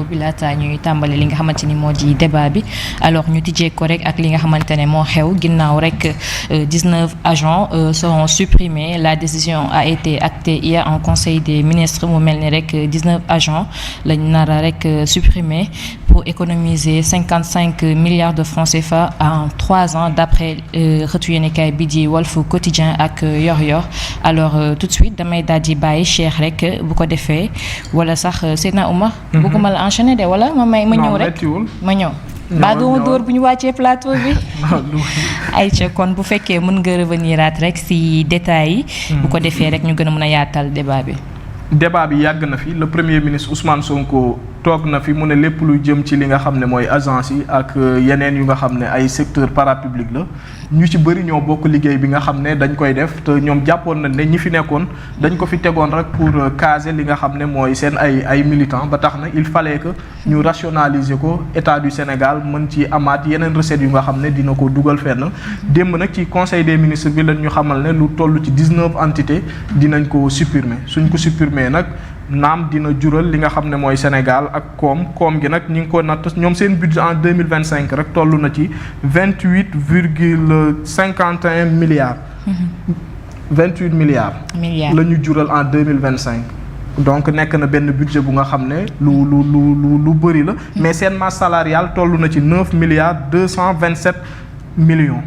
bi laata ñuy tàmbali li nga xamante ni moo di débat bi alors ñu tijjee ko rek ak li nga xamante ne moo xew ginnaaw rek 19 agents seront supprimés. La décision a été actée hier en conseil des ministres mu mel ni rek 19 agents lañ nar a rek supprimer pour économiser 55 milliards de francs CFA en 3 ans d'après xëtu yéenekaay bi di Walf Quotidien ak Yor-Yor. Alors tout de suite damay daal di bàyyi Cheikh rek bu ko defee wala sax Seydina Oumar. bëgguma la enchaîner de wala ma ñëw rek ma ñëw. baa dooma dóor bu ñu wàccee plateau bi. ayca kon bu fekkee mën nga reveniraat rek ci détails yi. bu ko defee rek ñu gën a mën a yaatal débat bi. débat bi yàgg na fi le premier ministre Ousmane Sonko toog na fi mu ne lépp lu jëm ci li nga xam ne mooy agence yi ak yeneen yu nga xam ne ay secteur parapublic la ñu ci bëri ñoo bokk liggéey bi nga xam ne dañ koy def te ñoom jàppoon nañ ne ñi fi nekkoon dañ ko fi tegoon rek pour caser li nga xam ne mooy seen ay militants ba tax na il fallait que ñu rationaliser ko état du Sénégal mën ci amaat yeneen recettes yu nga xam ne dina ko dugal fenn. démb nag ci conseil des ministres bi lañ ñu xamal ne lu toll ci 19 entités dinañ ko supprimer suñ ko supprimer nag. naam dina jural li nga xam ne mooy Sénégal ak koom gi nag ñi ngi ko natt ñoom seen budget en 2025 rek toll na ci 28,51 milliards. 28 milliards. la ñu jural en 2025. donc nekk na benn budget bu nga xam ne lu bëri la. mais seen masse salariale toll na ci 9 milliards 227 millions.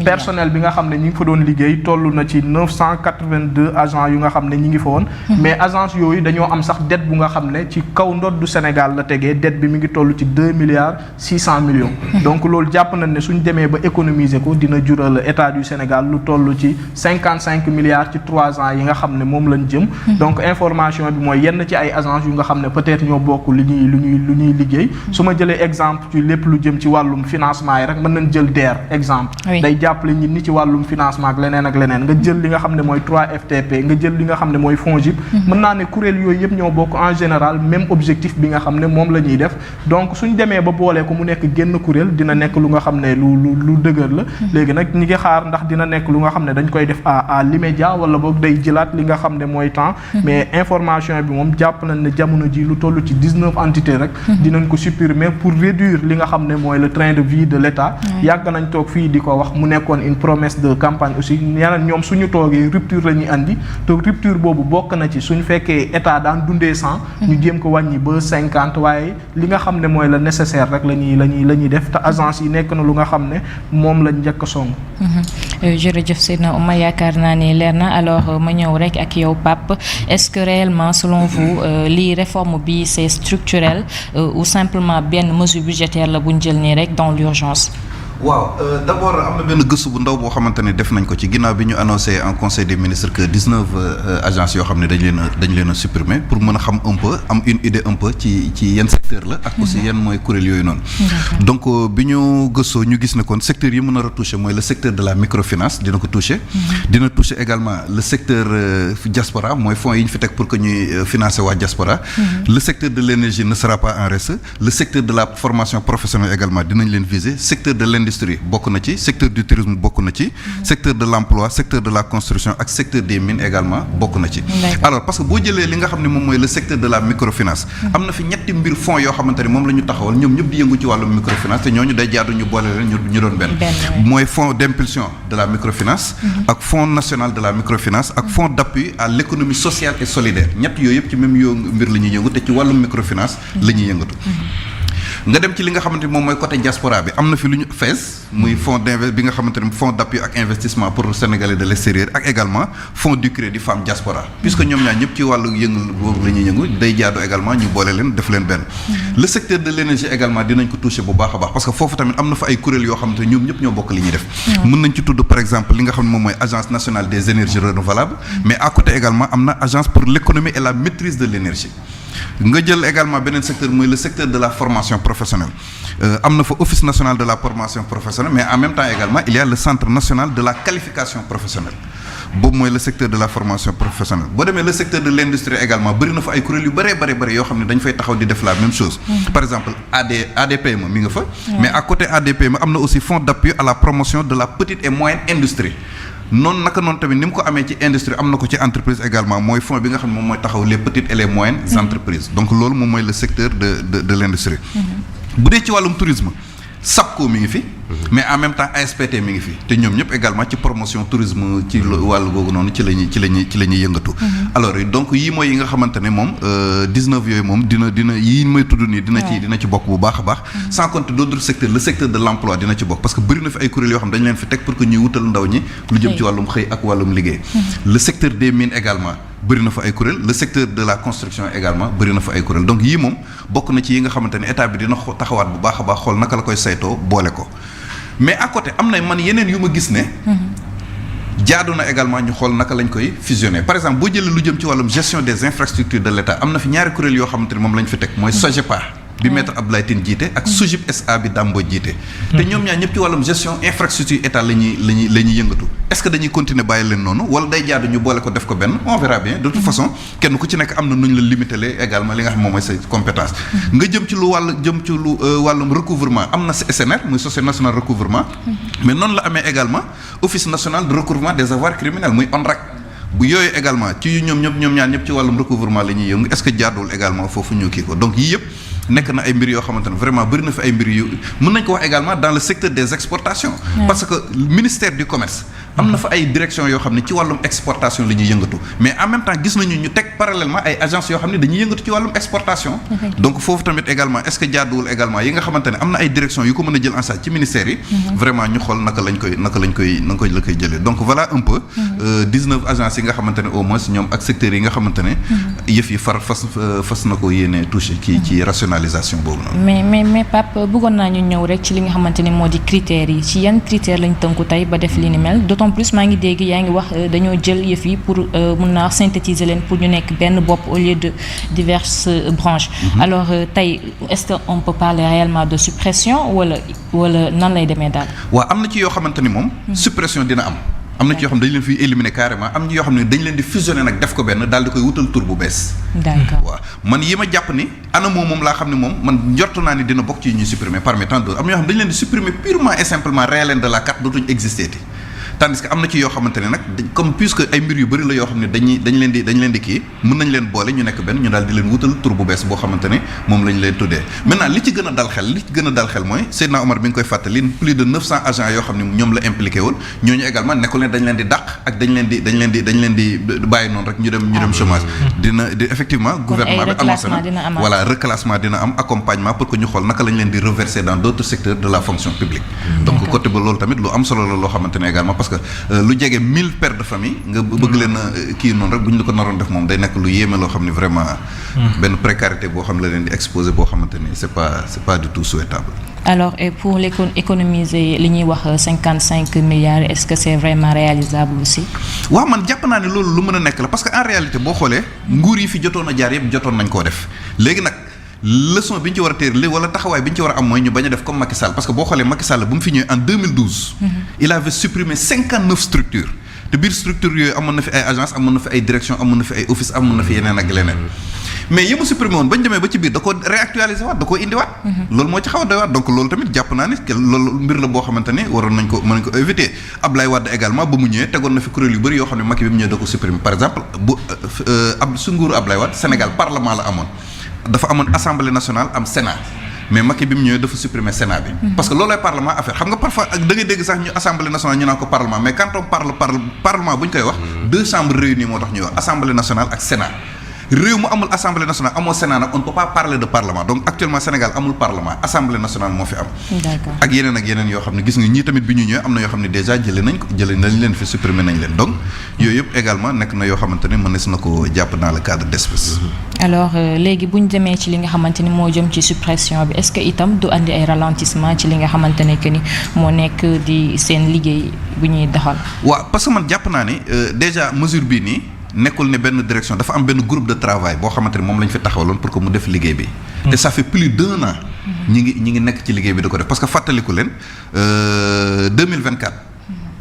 personnel bi nga xam ne ñi ngi fa doon liggéey toll na ci 982 agents yu nga xam ne ñi ngi fa woon. mais agence yooyu dañoo am sax dette bu nga xam ne ci kaw ndoddu Sénégal la tegee dette bi mi ngi toll ci 2 milliards 600 millions. donc loolu jàpp nañ ne suñ demee ba économiser ko dina jural état du Sénégal lu toll ci 55 milliards ci 3 ans yi nga xam ne moom lañ jëm. donc information bi mooy yenn ci ay agences yu nga xam ne peut-être ñoo bokk lu ñuy liggéey. su ma jëlee exemple ci lépp lu jëm ci wàllum financement yi rek mën nañ jël DER exemple. day jàppale nit ñi ci wàllum financement ak leneen nga jël li nga xam ne mooy 3FTP nga jël li nga xam ne mooy FONGIP. mën naa ne kuréel yooyu yëpp ñoo bokk en général même objectif bi nga xam ne moom la ñuy def donc suñ demee ba boolee ko mu nekk génn kuréel dina nekk lu nga xam ne lu dëgër la. léegi nag ñi ngi xaar ndax dina nekk lu nga xam ne dañ koy def à l'immédiat wala boog day jëlaat li nga xam ne mooy temps. mais information bi moom jàpp nañ ne jamono ji lu toll ci 19 entités rek. dinañ ko supprimer pour réduire li nga xam ne mooy le train de vie de l'État. yàgg nañ toog fii di ko wax mu nekkoon une promesse de campagne aussi ñeneen ñoom suñu toogee rupture la ñuy andi te rupture boobu bokk na ci suñu fekkee état daan dundee 100. ñu jéem ko wàññi ba 50 waaye li nga xam ne mooy la nécessaire rek la ñuy def te agence yi nekk na lu nga xam ne moom lañ njëkk a song. jërëjëf Seydina Oumar yaakaar naa ne leer na alors ma ñëw rek ak yow Pape est-ce que réellement selon vous lii réforme bi c'est structurel ou simplement benn mesure budgétaire la bu ñu jël nii rek dans l'urgence. waaw d'abord am na benn gëstu bu ndaw boo xamante ne def nañ ko ci ginnaaw bi ñu annoncé en conseil des ministres que 19 agences yoo xam ne dañ leen a supprimer pour mën a xam un peu am une idée un peu ci yenn secteur la ak aussi yenn mooy kuréel yooyu noonu. donc bi ñu gëstoo ñu gis ne kon secteur yi mën a retoucher mooy le secteur de la microfinance dina ko toucher. dina toucher également le secteur diaspora mooy fonds yi ñu fi teg pour que ñuy financer waa diaspora. le secteur de l'énergie ne sera pas en reste. le secteur de la formation professionnelle également dinañ leen viser secteur de l'industrie bokk na ci secteur du tourisme bokk na ci secteur de l'emploi secteur de la construction ak secteur des mines également bokk na ci. alors parce que boo jëlee li nga xam ne moom mooy le secteur de la microfinance am na fi ñetti mbir fonds yoo xamante ne moom la ñu taxawal ñoom ñëpp di yëngu ci wàllum microfinance te ñooñu day jaadu ñu boole leen ñu doon benn mooy fonds d'impulsion de la microfinance ak fonds national de la microfinance ak fonds d'appui à l'économie sociale et solidaire ñett yooyu yëpp ci même yoo mbir la ñuy yëngu te ci wàllum microfinance la ñuy yëngatu. nga dem ci li nga xamante ni moom mooy côté diaspora bi am na fi lu ñu FAISE muy fonds bi nga xamante ni fonds d'appui ak investissement pour Sénégalais de l'extérieur ak également fonds du crédit femme diaspora puisque ñoom ñaar ñëpp ci wàllu yëngu boobu la ñuy yëngu day jaadu également ñu boole leen def leen benn. le secteur de l'énergie également dinañ ko toucher bu baax a baax parce que foofu tamit am na fa ay kuréel yoo xamante ni ñoom ñëpp ñoo bokk li ñuy def. mën nañ ci tudd par exemple li nga xam ne moom mooy agence nationale des énergies renouvelables mais à côté également am na agence pour l'économie et la maîtrise de l'énergie. nga jël également beneen secteur mooy le secteur de la formation professionnelle am na fa office national de la formation professionnelle mais en même temps également il y a le centre national de la qualification professionnelle boobu mooy le secteur de la formation professionnelle boo demee le secteur de l'industrie également bëri na fa ay kuréel yu bëri yoo xam ne dañ fay taxaw di def la même chose par exemple ADPME mi nga fa mais à côté ADPME am na aussi fonds d'appui à la promotion de la petite et moyenne industrie noonu naka noonu tamit ni mu ko amee ci industrie am na ko ci entreprise également mooy fonds bi nga xam ne moom mooy taxaw les petites et les moyennes entreprises donc loolu moom mooy le secteur de l'industrie bu dee ci wàllum tourisme SAPCO mi ngi fi mais en même temps ASPT mi ngi fi te ñoom ñëpp également ci promotion tourisme ci wàllu googu noonu ci la ñuy yëngatu alors donc yii mooy yi nga xamante ne moom 19 yooyu moom dina yii may tudd nii dina ci bokk bu baax a baax sans compter d'autres secteurs le secteur de l'emploi dina ci bokk parce que bëri na fi ay kuréel yoo xam dañ leen fi teg pour que ñuy wutal ndaw ñi lu jëm ci wàllum xëy ak wàllum liggéey le secteur des mines également bëri na fa ay kuréel le secteur de la construction également bëri na fa ay kuréel donc yii moom bokk na ci yi nga xamante ne état bi dina taxawaat bu baax a baax xool naka la koy saytoo boole ko mais à côté am na man yeneen yu ma gis ne jaadu na également ñu xool naka lañ koy fusionner par exemple boo jëlee lu jëm ci wàllum gestion des infrastructures de l'État am na fi ñaari kuréel yoo xamante ne moom lañ fi teg mooy SOGEPA bi maître Abdoulaye Tine jiite ak SOGIP SA bi Dambo jiite te ñoom ñaar ñëpp ci wàllum gestion infrastructure état la ñuy yëngatu est-ce que dañuy continuer bàyyi leen noonu wala day jaadu ñu boole ko def ko benn on verra bien de toute façon kenn ku ci nekk am na nu ñu la limité également li nga xam moom mooy say compétence nga jëm ci lu wàllum recouvrement am na SNR muy société nationale recouvrement mais noonu la amee également office national de recouvrement des avoirs criminels muy ONRAC bu yooyu également ci ñoom ñaar ñëpp ci wàllum recouvrement la ñuy yëngu est-ce que jaaduwul également foofu ñu kii ko donc yii yëpp nekk na ay mbir yoo xamante ne vraiment bëri na fi ay mbir yu mën nañ ko wax également dans le secteur des exportations parce que ministère du commerce am na fa ay direction yoo xam ne ci wàllum exportation la ñuy yëngatu mais en même temps gis nañu ñu teg parallèlement ay agences yoo xam ne dañuy yëngatu ci wàllum exportation donc foofu tamit également est-ce que jaaduwul également yi nga xamante ne am na ay direction yu ko mën a jël en charge ci ministères yi vraiment ñu xool naka la koy jëlee donc voilà un peu 19 agences yi nga xamante ne au moins ñoom ak secteurs yi nga xamante ne yëf yi fas na ko yéene touché ci rationalisation boobu noonu mais Pape bëggoon naa ñu ñëw rek ci li nga xamante ne moo di critères yi ci yan critères lañ tënku tey ba def li ni mel en plus maa ngi dégg yaa ngi wax dañoo jël yëf yi pour mun naa synthétiser leen pour ñu nekk benn bopp au lieu de diverses branches alors tey est-ce que on peut parler réellement de suppression wala nan lay demee daal waaw am na ci yoo xamante ni moom suppression dina am na ci yoo xam ne dañ leen fiy éliminer carrément am na yoo xam ne dañ leen di fusionner nag def ko benn daal di koy wutal tur bu bees d'accord waaw man yi ma jàpp ni ANAMO moom laa xam ne moom man njortu naa ni dina bokk ci ñuy supprimer parmi tant d'autres am na yoo xam ne dañ leen di supprimer purement et simplement réelen de la carte dootuñu exister ti tandis que am na ci yoo xamante ne nag comme puisque ay mbir yu bëri la yoo xam ne dañ leen di kii mën nañ leen boole ñu nekk benn ñu daal di leen wutal tur bu bees boo xamante ne moom lañ leen tuddee maintenant li ci gën a dal xel mooy Seydina Omar bi nga koy fàttali plus de 900 agents yoo xam ne ñoom la impliqué woon ñooñu également nekkul ne dañ leen di dàq ak dañ leen di bàyyi noonu rek ñu dem chômage dina effectivement gouvernement bi annoncé na voilà reclassement dina am accompagnement pour que ñu xool naka lañ leen di reverser dans d'autres secteurs de la fonction publique donc côté ba loolu tamit lu am solo la loo xamante ne également parce que lu jege 1000 pères de famille nga bëgg leen a kii noonu rek bu ñu la ko naroon def moom day nekk lu yéeme loo xam ne vraiment benn précarité boo xam ne la leen di exposer boo xamante ni c'est pas du tout souhaitable. Alors et pour économiser li ñuy wax 55 milliards est-ce que c'est vraiment réalisable aussi. waaw man jàpp naa ne loolu lu mën a nekk la parce que en réalité boo xoolee nguur yi fi jotoon a jaar yëpp jotoon nañ koo def léegi nag leçon bi ñu ci war a téer wala taxawaay bi ñu ci war a am mooy ñu bañ a def comme Macky Sall parce que boo xoolee Macky Sall bu mu fi ñëwee en 2012 il avait supprimé 59 structures te biir structures yooyu amoon na fi ay agence amoon na fi ay direction amoon na fi ay office amoon na fi yeneen ak leneen mais yi mu supprimé woon bañ demee ba ci biir da ko réactualiser waat da koo indiwaat loolu moo ci xaw a doy waat donc loolu tamit jàpp naa ne loolu mbir la boo xamante ne waroon nañ ko mën nañ ko éviter Abdoulaye Wade également ba mu ñëwee tegoon na fi kuréel yu bëri yoo xam ne Macky bi mu ñëwee da ko supprimer par exemple su nguuru Abdoulaye Wade Sénégal parlement la amoon dafa amoon assemblée nationale am Sénat mais Macky bi mu ñëwee dafa supprimer Sénat bi parce que loolooy parlement affaire xam nga parfois ak da ngay dégg sax ñu assemblée nationale ñu naan ko parlement mais quand on parle parlement bu ñu koy wax 2 chambres réunies moo tax ñuy wax assemblée nationale ak Sénat réew mu amul assemblée nationale amoo Sénat nag on ne peut pas parler de parlement donc actuellement Sénégal amul parlement assemblée nationale moo fi am. D'accord. ak yeneen yoo xam ne gis nga ñii tamit bi ñu ñëwee am na yoo xam ne déjà jëlee nañ leen fi supprimer nañ leen donc yooyu yëpp également nekk na yoo xamante ne mënees na ko jàpp dans le cadre d'espèce. alors léegi bu ñu demee ci li nga xamante ni moo jëm ci suppression bi est-ce que itam du andi ay ralentissement ci li nga xamante ne que ni moo nekk di seen liggéey bu ñuy doxal. waaw parce que man jàpp naa ni déjà mesure bii nii. nekkul ne benn direction dafa am benn groupe de travail boo xamante ne moom lañ fi taxawaloon pour que mu def liggéey bi. te ça fait plus d'1 an. ñi ngi nekk ci liggéey bi da ko def parce que fàttaliku leen 2024.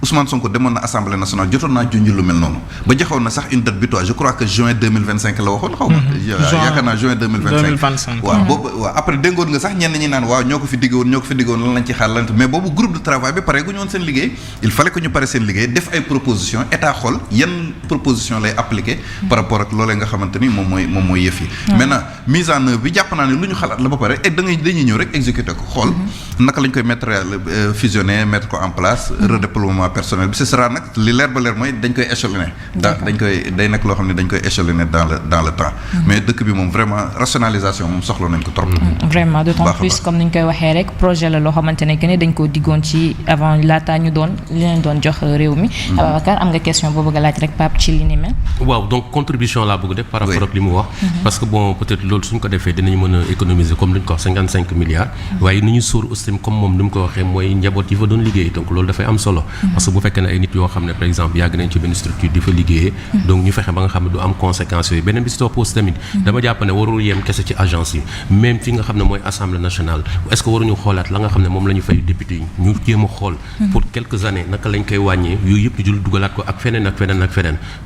Ousmane Sonko demoon na assemblée nationale jotoon naa junj lu mel noonu ba joxoon na sax une date butoir je crois que juin 2025 la waxoon xaw ma. yaakaar naa juin 2025. waaw boobu waaw après déggoon nga sax ñenn ñi naan waaw ñoo ko fi diggoon lan lañ ci xaar lan mais boobu groupe de travail bi pare gu ñu woon seen liggéey il fallait que ñu pare seen liggéey def ay propositions état xool yan proposition lay appliquer par rapport ak loolee nga xamante ni moom mooy yëf yi. maintenant mise en œuvre bi jàpp naa ne lu ñu xalaat la ba pare dañuy ñëw rek exécuter ko xool naka lañ koy mettre fusionner mettre ko en place redéploiement personnel bi ce sera nag li leer ba leer mooy dañ koy échelonner day nekk loo xam ne dañ koy échelonner dans le temps mais dëkk bi moom vraiment rationalisation moom soxla nañ ko trop vraiment d'autant plus comme ni ñu koy waxee rek projet la loo xamante ne que ne dañ koo diggoon ci avant laata ñu doon li leen doon jox réew mi Ababacar am nga question boo bëgg a laaj rek Pape ci li ni mel waaw donc contribution laa bëgg def par rapport ak li mu wax parce que bon peut-être loolu suñ ko defee dinañ mën a économiser comme li ñu ko wax 55 milliards waaye ni ñu sóor aussi comme moom ni mu ko waxee mooy njaboot yi fa doon liggéey donc loolu dafay am solo parce que bu fekkee ne ay nit yoo xam ne par exemple yàgg nañ ci benn structure di fa liggéeyee donc ñu fexe ba nga xam ne du am conséquences yooyu beneen bi si topp aussi tamit dama jàpp ne warul yem kese ci agence yi même fi nga xam ne mooy assemblée nationale est-ce que waruñu xoolaat la nga xam ne moom la ñu fay député yi ñu jéem a xool pour quelques années naka lañ koy wàññee yooyu yëpp ñu jël dugalaat ko ak feneen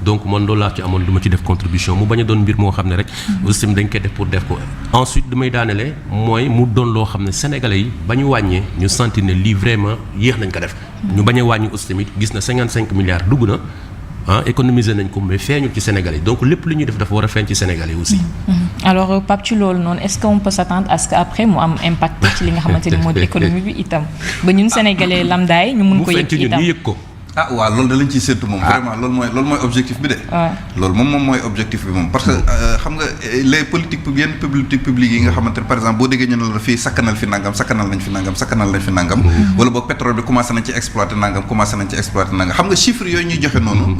donc man loolu laa ci amoon du ma ci def contribution mu bañ a doon mbir moo xam ne rek aussi dañ koy def pour def ko ensuite damay daanele mooy mu doon loo xam ne sénégalais yi ba ñu wàññee ñu sentir ne lii vraiment yéex nañ ko def ñu bañ a wàññi aussi tamit gis na 55 milliards dugg na économiser nañ ko mais feeñul ci sénégalais yi donc lépp lu ñuy def dafa war a feeñ ci sénégalais yi aussi alors Pape ci loolu noonu est-ce qu'on peut s'attendre à ce que après mu am impact ci li nga xamante ni moo di économie bi itam ba ñun sénégalais lambda yi ñu mun ko yëg itam ñu yëg ko waaw loolu da lañ ciy séntu moom vraiment loolu mooy objectif bi de loolu moom mooy objectif bi moom parce que xam nga les politiques yenn politique publique yi nga xamante ne par exemple boo déggee ñu ne la fii sakkanal nañ fi nangam wala boog pétrole bi commencé nañ ci exploiter nangam xam nga chiffres yooyu ñuy joxe noonu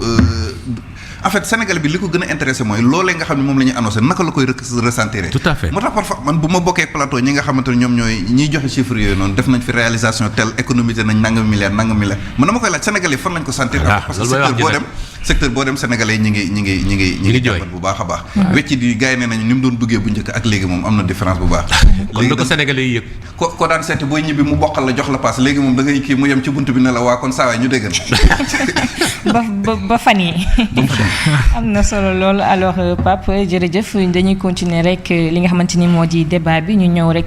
en fait Sénégal bi li ko gën a intéressé mooy loolee nga xam ne moom la ñuy annoncé naka la koy ressentir. Tout à fait. moo tax parfois man bu ma bokkee plateau ñi nga xamante ne ñoom ñooy ñiy joxe chiffres yooyu noonu def nañ fi réalisation tel économisé nañ nangam milliard man dama koy laaj Sénégal yi fan lañ ko sentir. parce que secteur boo dem Sénégalais yi ñi ngi jàmbat bu baax a baax. wecc di gars yi nee nañu ni mu doon duggee bu njëkk ak léegi moom am na différence bu baax. kon na ko Sénégalais yi yëg. ko daan seeti booy ñibbi mu bokkal la jox la paas léegi moom da ngay kii mu yem ci buntu bi ne la waa kon saa waay ñu déggal. ba fan yi am na solo loolu alors Pape jërëjëf dañuy continuer rek li nga xamante ni moo di débat bi ñu ñëw rek